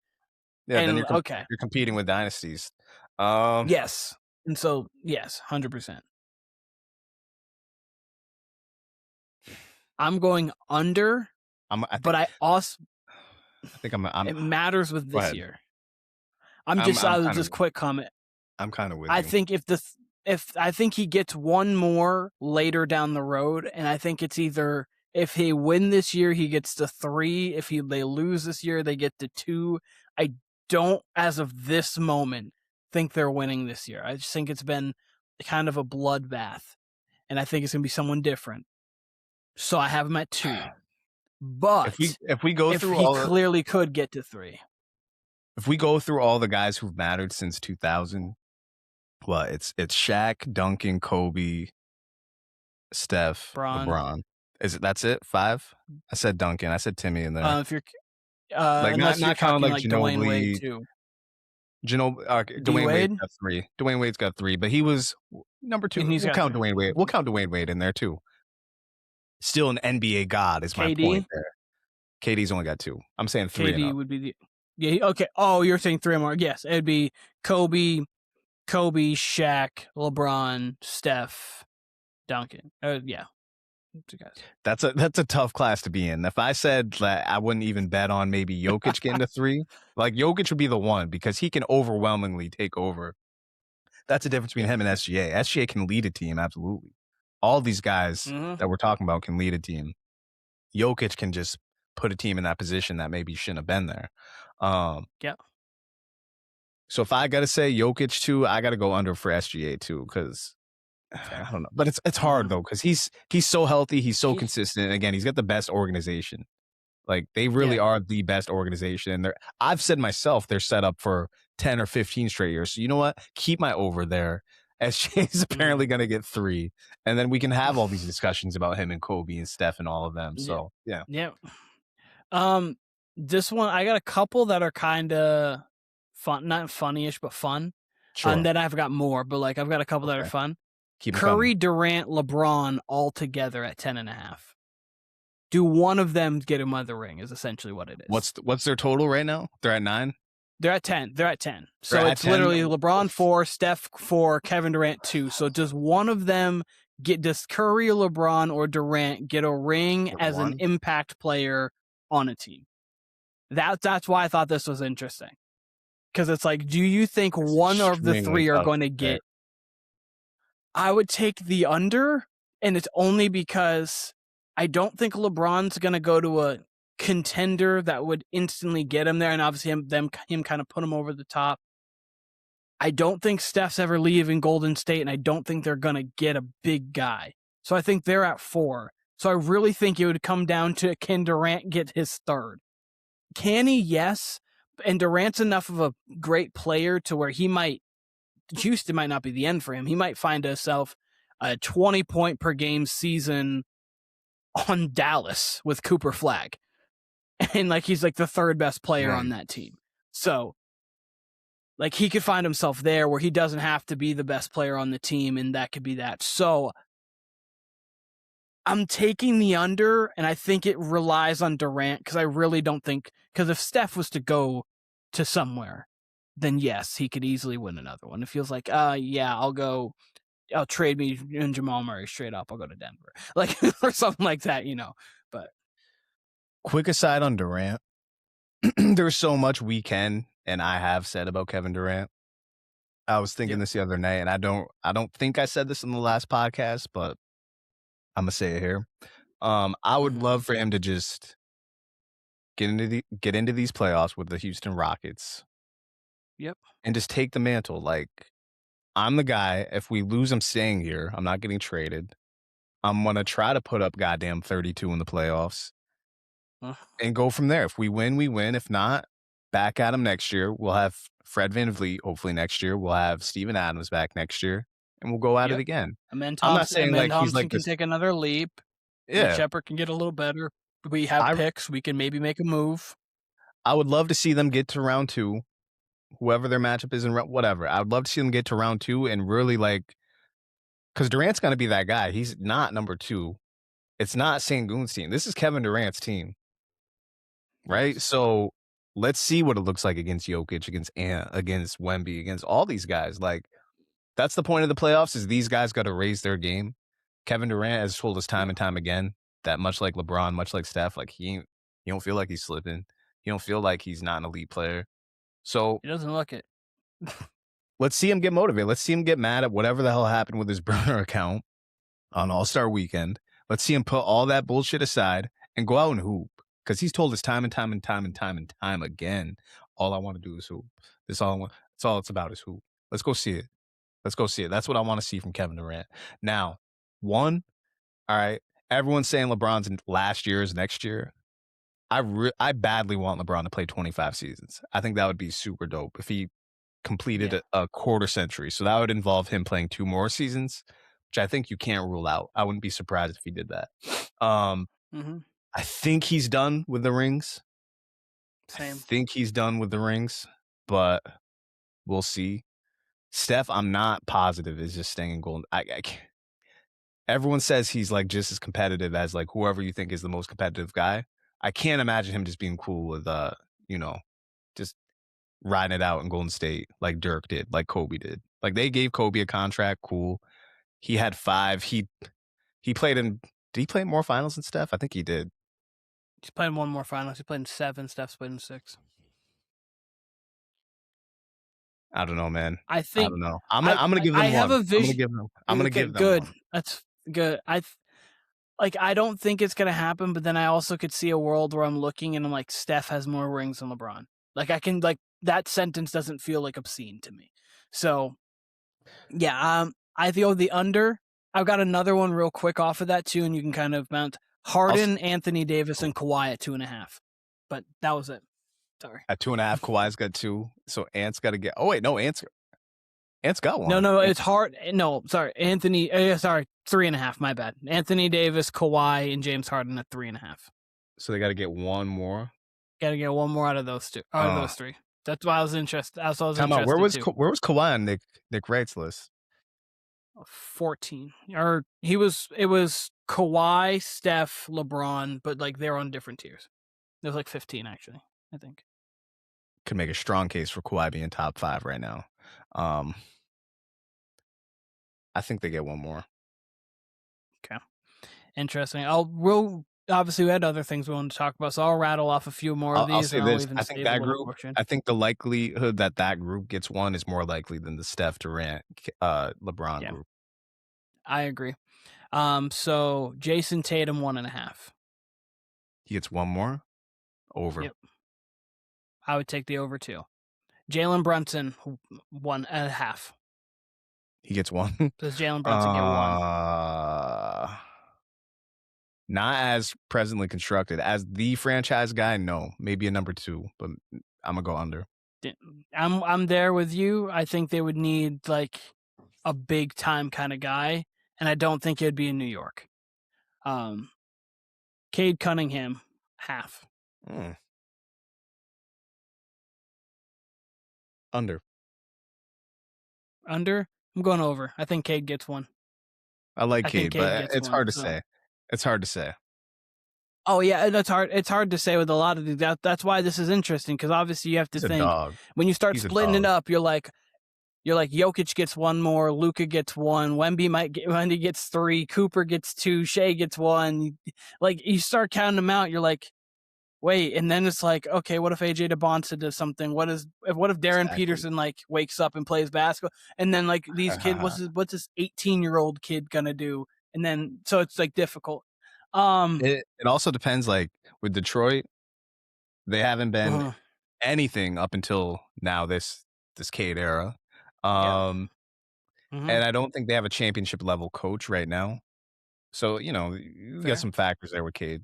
Yeah, and then you're competing with dynasties. Yes. And so, yes, 100%. I'm going under, but I think I'm it matters with this year. I'll just quick comment. I'm kind of with I you. think I think he gets one more later down the road, and I think it's either, if he win this year, he gets to 3. If they lose this year, they get to 2. I don't, as of this moment, think they're winning this year. I just think it's been kind of a bloodbath, and I think it's gonna be someone different. So I have him at 2. But if we go through he clearly could get to 3. If we go through all the guys who've mattered since 2000, well, it's Shaq, Duncan, Kobe, Steph, LeBron. That's it? 5? I said Duncan. I said Timmy in there. If you're unless not counting like Dwayne Wade too. Dwayne Wade got 3. Dwayne Wade's got 3, but he was number 2. We'll count Dwayne Wade. We'll count Dwayne Wade in there too. Still an NBA god is my point there. KD's only got 2. I'm saying 3. KD would be okay. Oh, you're saying 3 more. Yes, it'd be Kobe, Shaq, LeBron, Steph, Duncan. Yeah. That's a tough class to be in. If I said that, I wouldn't even bet on maybe Jokic getting to 3. Like, Jokic would be the one, because he can overwhelmingly take over. That's the difference between him and SGA. SGA can lead a team, absolutely. All these guys that we're talking about can lead a team. Jokic can just put a team in that position that maybe shouldn't have been there. So if I got to say Jokic 2, I got to go under for SGA 2, because I don't know. But it's hard, though, because he's so healthy. He's so consistent. And again, he's got the best organization. Like, they really are the best organization. And I've said myself, they're set up for 10 or 15 straight years. So you know what? Keep my over there. SGA is apparently going to get 3. And then we can have all these discussions about him and Kobe and Steph and all of them. So, yeah. This one, I got a couple that are kind of fun, not funny-ish, but fun. Sure. And then I've got more, but I've got a couple that are fun. Keep Curry, Durant, LeBron all together at 10.5. Do one of them get him the ring is essentially what it is. What's their total right now? They're at 9? They're at 10. So it's literally LeBron 4, Steph 4, Kevin Durant 2. So does one of them does Curry, LeBron, or Durant get a ring as an impact player on a team? That's why I thought this was interesting. Because it's like, do you think one of the 3 are going to get? I would take the under, and it's only because I don't think LeBron's going to go to a contender that would instantly get him there, and obviously him kind of put him over the top. I don't think Steph's ever leaving Golden State, and I don't think they're going to get a big guy. So I think they're at 4. So I really think it would come down to, can Durant get his 3rd? Can he? Yes. And Durant's enough of a great player to where Houston might not be the end for him. He might find himself a 20-point per game season on Dallas with Cooper Flagg. And he's the 3rd best player on that team. So Like, he could find himself there where he doesn't have to be the best player on the team, and that could be that. So I'm taking the under, and I think it relies on Durant because I really don't think – because if Steph was to go to somewhere, then yes, he could easily win another one. It feels like, yeah, I'll trade me and Jamal Murray straight up. I'll go to Denver, like, or something like that, But quick aside on Durant, there's so much we can and I have said about Kevin Durant. I was thinking this the other night, and I don't think I said this in the last podcast, but I'm gonna say it here. I would love for him to just get into these playoffs with the Houston Rockets. Yep. And just take the mantle. Like, I'm the guy. If we lose, I'm staying here. I'm not getting traded. I'm gonna try to put up goddamn 32 in the playoffs and go from there. If we win, we win. If not, back at him next year. We'll have Fred VanVleet hopefully next year. We'll have Steven Adams back next year, and we'll go at it again. Amen I'm not Thompson, saying like he's like can this. take another leap. Yeah, Shepard can get a little better. We have picks. We can maybe make a move. I would love to see them get to round 2, whoever their matchup is in whatever. I would love to see them get to round 2 and really like, because Durant's going to be that guy. He's not number 2. It's not Sengun's team. This is Kevin Durant's team, right? Yes. So let's see what it looks like against Jokic, against Ant, against Wemby, against all these guys. Like, that's the point of the playoffs, is these guys got to raise their game. Kevin Durant has told us time and time again that much like LeBron, much like Steph, like he don't feel like he's slipping. He don't feel like he's not an elite player. So he doesn't look it. Let's see him get motivated. Let's see him get mad at whatever the hell happened with his burner account on All-Star Weekend. Let's see him put all that bullshit aside and go out and hoop. Because he's told us time and time and time and time and time again, all I want to do is hoop. That's all it's about is hoop. Let's go see it. Let's go see it. That's what I want to see from Kevin Durant. Now, all right, everyone's saying LeBron's in last year's next year. I badly want LeBron to play 25 seasons. I think that would be super dope if he completed a quarter century. So that would involve him playing 2 more seasons, which I think you can't rule out. I wouldn't be surprised if he did that. I think he's done with the rings. Same. I think he's done with the rings, but we'll see. Steph, I'm not positive, is just staying in Golden. I can't. Everyone says he's like just as competitive as like whoever you think is the most competitive guy. I can't imagine him just being cool with just riding it out in Golden State like Dirk did, like Kobe did. Like, they gave Kobe a contract, cool. He had 5. He played in. Did he play more finals than Steph? I think he did. He's played in 1 more finals. He played in 7. Steph's played in 6. I don't know, man. I don't know. I'm gonna give them I one. have a vision. I'm gonna give them good. one. That's good. I don't think it's gonna happen, but then I also could see a world where I'm looking and I'm like, Steph has more rings than LeBron. Like, I can, like, that sentence doesn't feel like obscene to me. So yeah, I feel the under. I've got another one real quick off of that too, and you can kind of mount Harden, Anthony Davis, and Kawhi at 2.5. But that was it. Sorry. At 2.5, Kawhi's got 2. So Ant's got to get. Oh wait, no, Ant's got 1. No, it's hard. No, sorry, Anthony. Sorry, 3.5. My bad. Anthony Davis, Kawhi, and James Harden at 3.5. So they got to get 1 more. Got to get 1 more out of those 2. Out of those 3. That's why I was interested. That's why I was Time interested. out. Where was Kawhi on Nick Wright's list? 14. Or it was Kawhi, Steph, LeBron, but like they're on different tiers. It was like 15 actually, I think. Could make a strong case for Kawhi being top 5 right now. I think they get 1 more. Okay. Interesting. Obviously we had other things we wanted to talk about, so I'll rattle off a few more of these. I'll say this. I think that group. portion. I think the likelihood that group gets 1 is more likely than the Steph, Durant, LeBron group. I agree. So Jason Tatum 1.5. He gets 1 more. Over. Yep. I would take the over too. Jalen Brunson 1.5. He gets 1. Does Jalen Brunson get 1? Not as presently constructed. As the franchise guy, no. Maybe a number 2, but I'm gonna go under. I'm there with you. I think they would need like a big time kind of guy, and I don't think it'd be in New York. Cade Cunningham 0.5. Under. Under? I'm going over. I think Cade gets one. I like I think Cade, Cade but gets it's one, hard to so. say. It's hard to say. Oh yeah, that's hard. It's hard to say with a lot of these. That's why this is interesting, because obviously you have to He's a think dog. when you start He's a splitting it dog. up. You're like Jokic gets one more, Luka gets one, Wemby gets 3, Cooper gets 2, Shea gets 1. Like you start counting them out, you're like, wait, and then it's like, okay, what if AJ DeBonsa does something? What if Darren Exactly. Peterson like wakes up and plays basketball? And then like these kids, what's this 18-year-old kid gonna do? And then so it's like difficult. It also depends. Like with Detroit, they haven't been anything up until now. This Cade era, and I don't think they have a championship level coach right now. So you get some factors there with Cade.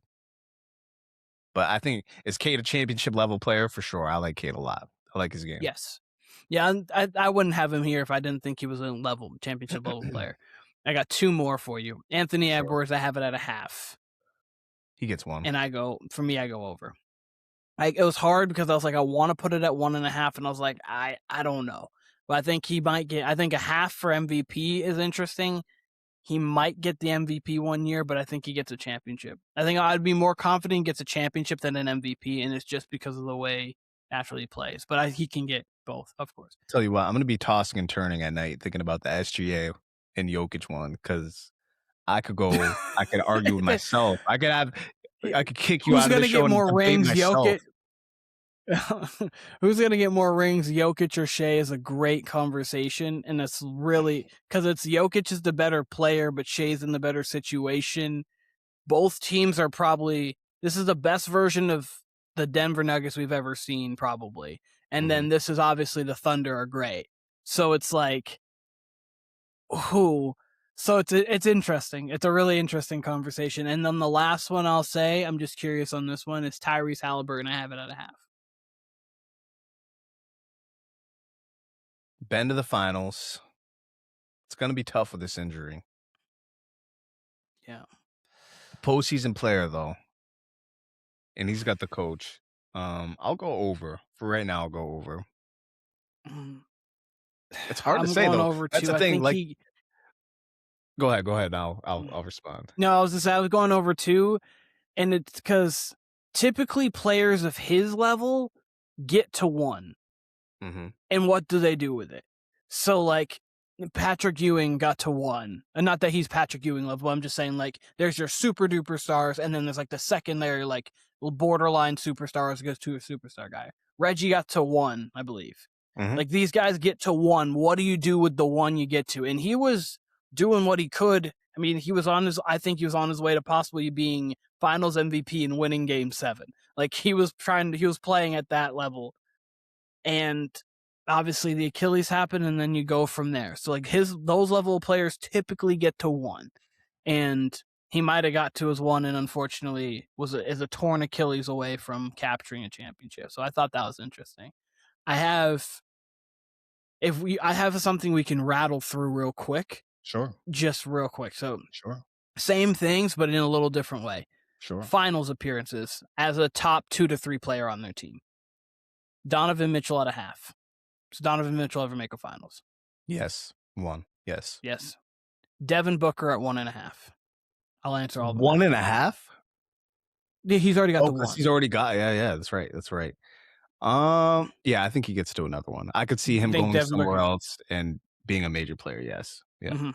But I think, is Cade a championship level player? For sure. I like Cade a lot. I like his game. Yes. Yeah, I wouldn't have him here if I didn't think he was a championship level player. I got 2 more for you. Anthony Edwards, I have it at a half. He gets 1. And I go over. It was hard because I was like, I want to put it at 1.5, and I was like, I don't know. But I think he might get, I think a half for MVP is interesting. He might get the MVP one year, but I think he gets a championship. I think I'd be more confident he gets a championship than an MVP, and it's just because of the way naturally he plays. But he can get both, of course. Tell you what, I'm going to be tossing and turning at night thinking about the SGA and Jokic one, because I could argue with myself. I could kick you out of the show and debate myself. Who's going to get more rings, Jokic or Shea, is a great conversation. And it's really because it's Jokic is the better player, but Shea's in the better situation. Both teams are this is the best version of the Denver Nuggets we've ever seen, probably. And then this is obviously the Thunder are great. So it's like, so it's interesting. It's a really interesting conversation. And then the last one I'll say, I'm just curious on this one, is Tyrese Halliburton. I have it at a half. Been to the finals. It's going to be tough with this injury. Yeah. Postseason player, though. And he's got the coach. I'll go over. For right now, I'll go over. It's hard to say, though. That's the thing. Like, go ahead. I'll respond. No, I was going over 2, and it's because typically players of his level get to 1. And what do they do with it? So, like, Patrick Ewing got to 1. And not that he's Patrick Ewing level, I'm just saying, like, there's your super duper stars, and then there's, like, the secondary, like, borderline superstars goes to a superstar guy. Reggie got to 1, I believe. Like, these guys get to 1. What do you do with the 1 you get to? And he was doing what he could. I mean, I think he was on his way to possibly being finals MVP and winning game 7. Like, he was playing at that level. And obviously the Achilles happened, and then you go from there. So like those level of players typically get to 1, and he might have got to his 1, and unfortunately is a torn Achilles away from capturing a championship. So I thought that was interesting. I have something we can rattle through real quick. Sure. Just real quick. So sure. Same things, but in a little different way. Sure. Finals appearances as a top 2 to 3 player on their team. Donovan Mitchell at a half. Does Donovan Mitchell ever make a finals? Yes. 1. Yes. Yes. Devin Booker at 1.5. I'll answer all of them. 1.5? Yeah, he's already got the 1. He's already got. Yeah. That's right. Yeah, I think he gets to another one. I could see him going somewhere else and being a major player. Yes. Yeah.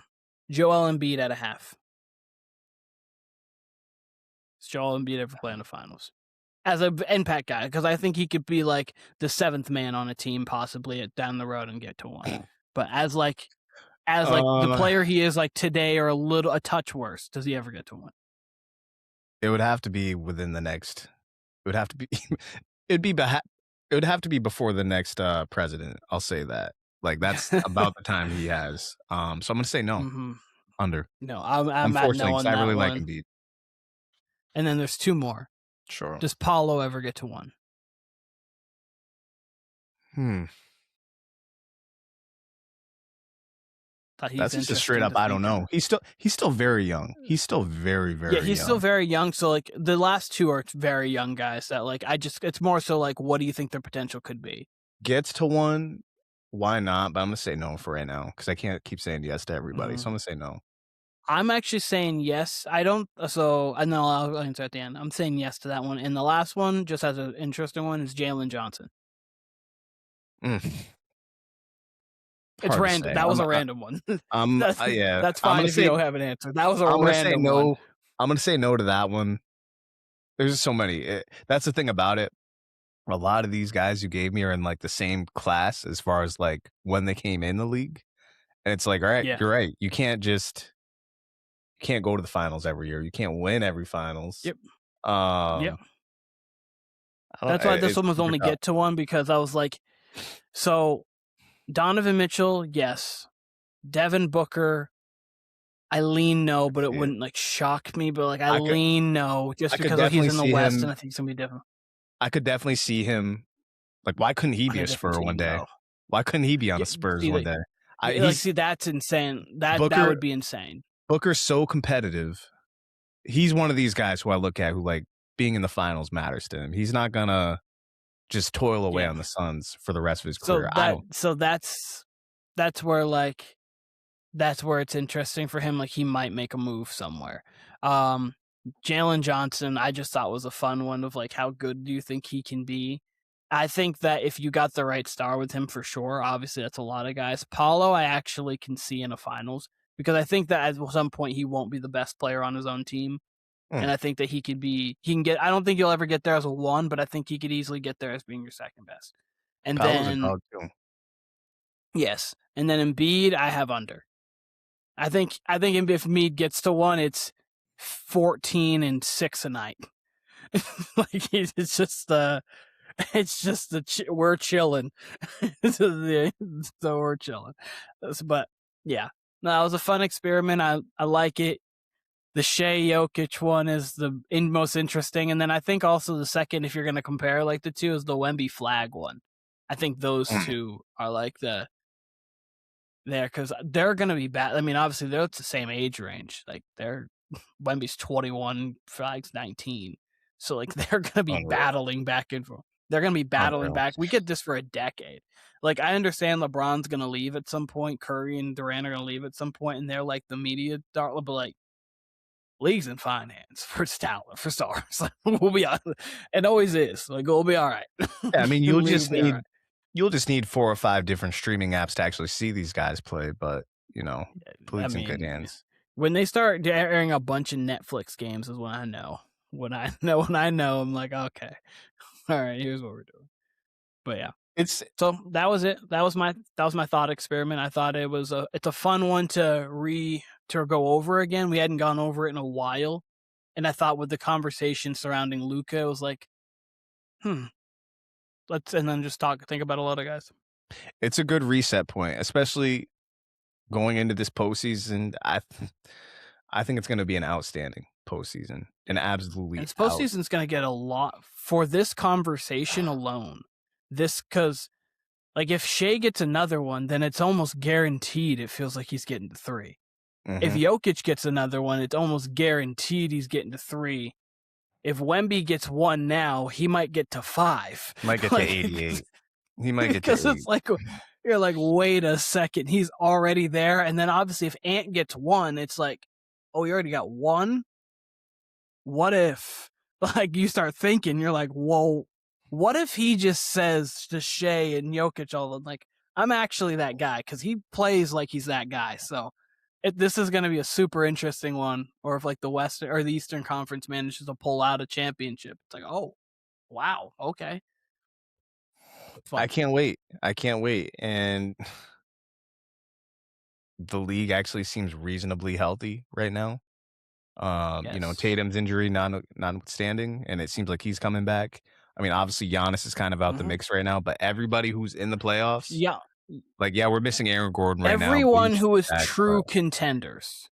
Joel Embiid at a half. Does Joel Embiid ever play in the finals? As an impact guy, because I think he could be like the 7th man on a team possibly down the road and get to 1. But as the player he is like today, or a touch worse, does he ever get to 1? It would have to be within the next. It would have to be. It would have to be before the next president. I'll say that. Like that's about the time he has. So I'm gonna say no. Under. No, I'm unfortunately, at no on that I really one. like Embiid. And then there's 2 more. Sure. Does Paulo ever get to 1? That's just a straight up. I don't know. He's still very young. He's still very, very. Yeah, he's still very young. So like the last 2 are very young guys that like it's more so like, what do you think their potential could be? Gets to 1 why not? But I'm gonna say no for right now because I can't keep saying yes to everybody. So I'm gonna say no. I'm actually saying yes. I don't. So I know I'll answer at the end. I'm saying yes to that one. And the last one, just as an interesting one, is Jalen Johnson. Mm. It's Hard to random. say. That was a random one. Yeah. That's I'm fine gonna if you say don't have an answer. That was a I'm gonna say random no. one. I'm gonna say no to that one. There's just so many. That's the thing about it. A lot of these guys you gave me are in like the same class as far as like when they came in the league, and it's like, all right, Yeah. you're right. You can't go to the finals every year. You can't win every finals. Yep. Yep. That's why this one was only get to one because I was like, so Donovan Mitchell, yes. Devin Booker, I lean no, but it wouldn't like shock me. But like I lean no, just because like, he's in the West and I think it's gonna be different. I could definitely see him. Like, why couldn't he be a Spur one day? Why couldn't he be on the Spurs one day? See, that's insane. That would be insane. Booker's so competitive. He's one of these guys who I look at who like being in the finals matters to him. He's not gonna just toil away on the Suns for the rest of his career. That's where like that's where it's interesting for him. Like he might make a move somewhere. Jalen Johnson, I just thought was a fun one of like how good do you think he can be? I think that if you got the right star with him for sure, obviously that's a lot of guys. Paulo, I actually can see in a finals because I think that at some point he won't be the best player on his own team. And I think that he can get, I don't think he'll ever get there as a one, but I think he could easily get there as being your second best. And Paolo's then, a dog too. Yes. And then Embiid, I have under. I think if Embiid gets to one, it's 14 and 6 a night. Like it's just we're chilling. So we're chilling. But yeah, no, that was a fun experiment. I like it. The Shea Jokic one is the most interesting, and then I think also the second, if you're going to compare like the two, is the Wemby Flagg one. I think those two are like there because they're going to be bad. I mean, obviously they're the same age range. Like Wemby's 21, Flagg's 19, so like they're going to be battling back and forth. They're going to be battling back. We get this for a decade. Like I understand LeBron's going to leave at some point, Curry and Durant are going to leave at some point, and they're like the media dark, but like. League's in fine hands for talent, for stars. We'll be on, it always is. Like we'll be all right. Yeah, I mean, you'll just need 4 or 5 different streaming apps to actually see these guys play. But League's in good hands. When they start airing a bunch of Netflix games, is when I know. When I know, I'm like, okay, all right, here's what we're doing. But yeah, so that was it. That was my thought experiment. I thought it's a fun one to go over again. We hadn't gone over it in a while, and I thought with the conversation surrounding Luka, it was like, and then just think about a lot of guys. It's a good reset point, especially going into this postseason. I think it's going to be an outstanding postseason, an absolutely. This postseason's going to get a lot for this conversation alone. Because like if Shea gets another one, then it's almost guaranteed. It feels like he's getting to 3. If Jokic gets another one, it's almost guaranteed he's getting to 3. If Wemby gets one now, he might get to 5. Might get to 88. He might get to 8. Because it's like you're like, wait a second, he's already there. And then obviously if Ant gets one, it's like, oh, you already got one? What if like you start thinking, you're like, whoa, what if he just says to Shea and Jokic all like, I'm actually that guy, because he plays like he's that guy. So this is going to be a super interesting one. Or if like the Western or the Eastern Conference manages to pull out a championship, it's like, oh, wow, okay. I can't wait. And the league actually seems reasonably healthy right now. Tatum's injury notwithstanding, and it seems like he's coming back. I mean, obviously Giannis is kind of out the mix right now, but everybody who's in the playoffs, we're missing Aaron Gordon right now. Everyone who is true contenders,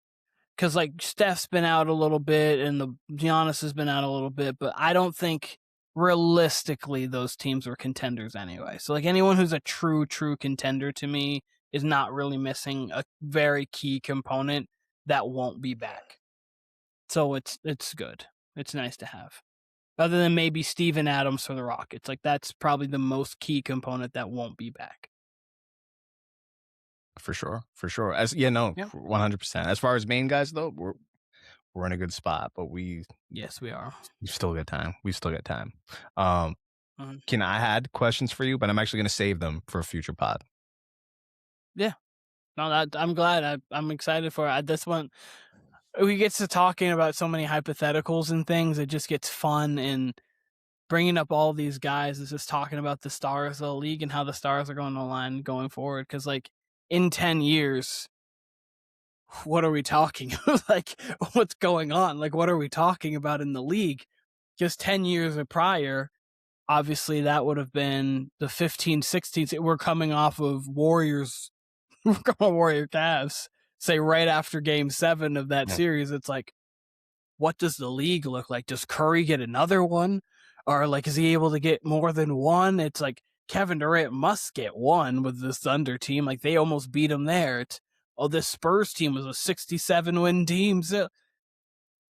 because like Steph's been out a little bit and the Giannis has been out a little bit, but I don't think realistically those teams were contenders anyway. So like anyone who's a true contender to me is not really missing a very key component that won't be back. So it's good. It's nice to have. Other than maybe Steven Adams for the Rockets. Like that's probably the most key component that won't be back. For sure. As 100%. As far as main guys though, we're in a good spot, but Yes, we are. we still got time. Mhm. I had questions for you, but I'm actually going to save them for a future pod. Yeah. No, I'm glad. I'm excited for it. This one, we get to talking about so many hypotheticals and things. It just gets fun, and bringing up all these guys is just talking about the stars of the league and how the stars are going to align going forward. Because like in 10 years, what are we talking? Like what's going on? Like what are we talking about in the league? Just 10 years prior, obviously that would have been the 15, 16. We're coming off of Warriors. We're going to Warrior Cavs. Say right after Game 7 of that series, it's like, what does the league look like? Does Curry get another one? Or like, is he able to get more than one? It's like Kevin Durant must get one with this Thunder team. Like they almost beat him there. This Spurs team was a 67-win team. So,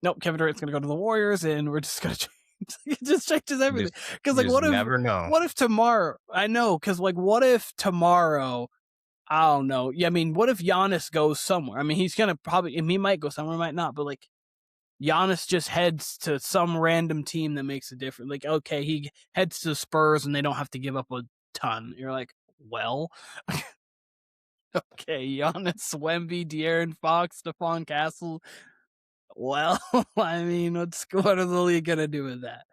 nope, Kevin Durant's going to go to the Warriors, and we're just going to change. It just changes everything. Because like, never know. What if tomorrow? I know, because like, what if tomorrow? I don't know. Yeah, I mean, what if Giannis goes somewhere? I mean, he's gonna he might go somewhere, might not, but like Giannis just heads to some random team that makes a difference. Like, okay, he heads to Spurs and they don't have to give up a ton. You're like, well, okay, Giannis, Wemby, De'Aaron Fox, Stephon Castle. Well, I mean, what are the league gonna do with that?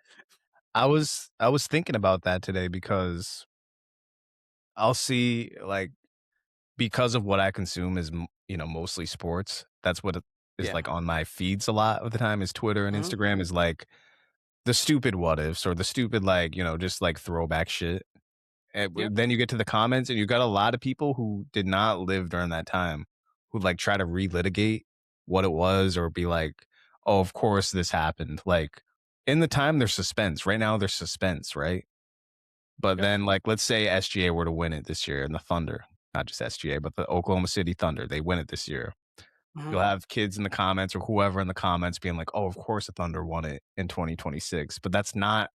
I was thinking about that today because I'll see like, because of what I consume is mostly sports. That's what is like on my feeds a lot of the time is Twitter and Instagram is like the stupid what ifs or the stupid like just like throwback shit. And then you get to the comments and you got a lot of people who did not live during that time who like try to relitigate what it was or be like, oh, of course this happened. Like in the time there's suspense. Right now there's suspense, right? But then like let's say SGA were to win it this year and the Thunder, not just SGA, but the Oklahoma City Thunder, they win it this year. You'll have kids in the comments or whoever in the comments being like, oh, of course the Thunder won it in 2026. But it's not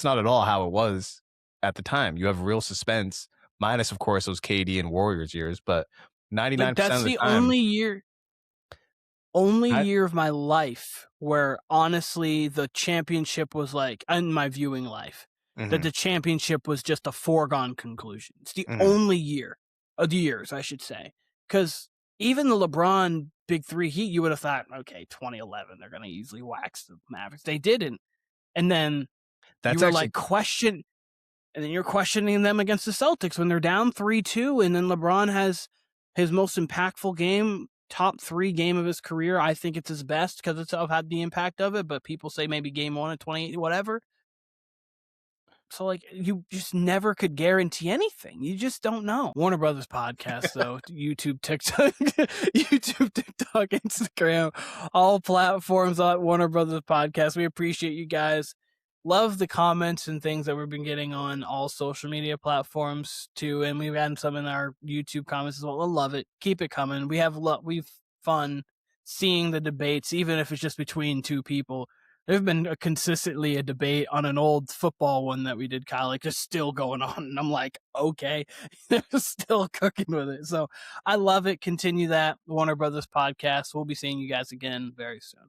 at all how it was at the time. You have real suspense, minus, of course, those KD and Warriors years. But 99% Like, that's of the the time, only year of my life where honestly the championship was like, in my viewing life, that the championship was just a foregone conclusion. It's the only year of the years, I should say. Because even the LeBron Big Three Heat, you would have thought, okay, 2011, they're going to easily wax the Mavericks. They didn't. And then that's you were actually like and then you're questioning them against the Celtics when they're down 3-2, and then LeBron has his most impactful game, top 3 game of his career. I think it's his best because it's had the impact of it, but people say maybe game 1 at 28, whatever. So, like, you just never could guarantee anything. You just don't know. Warner Brothers podcast, though. YouTube, TikTok, Instagram, all platforms on Warner Brothers podcast. We appreciate you guys. Love the comments and things that we've been getting on all social media platforms, too. And we've had some in our YouTube comments as well. I love it. Keep it coming. We've fun seeing the debates, even if it's just between 2 people. There's been consistently a debate on an old football one that we did, Kyle, like just still going on. And I'm like, okay, they're still cooking with it. So I love it. Continue that. Warner Brothers podcast. We'll be seeing you guys again very soon.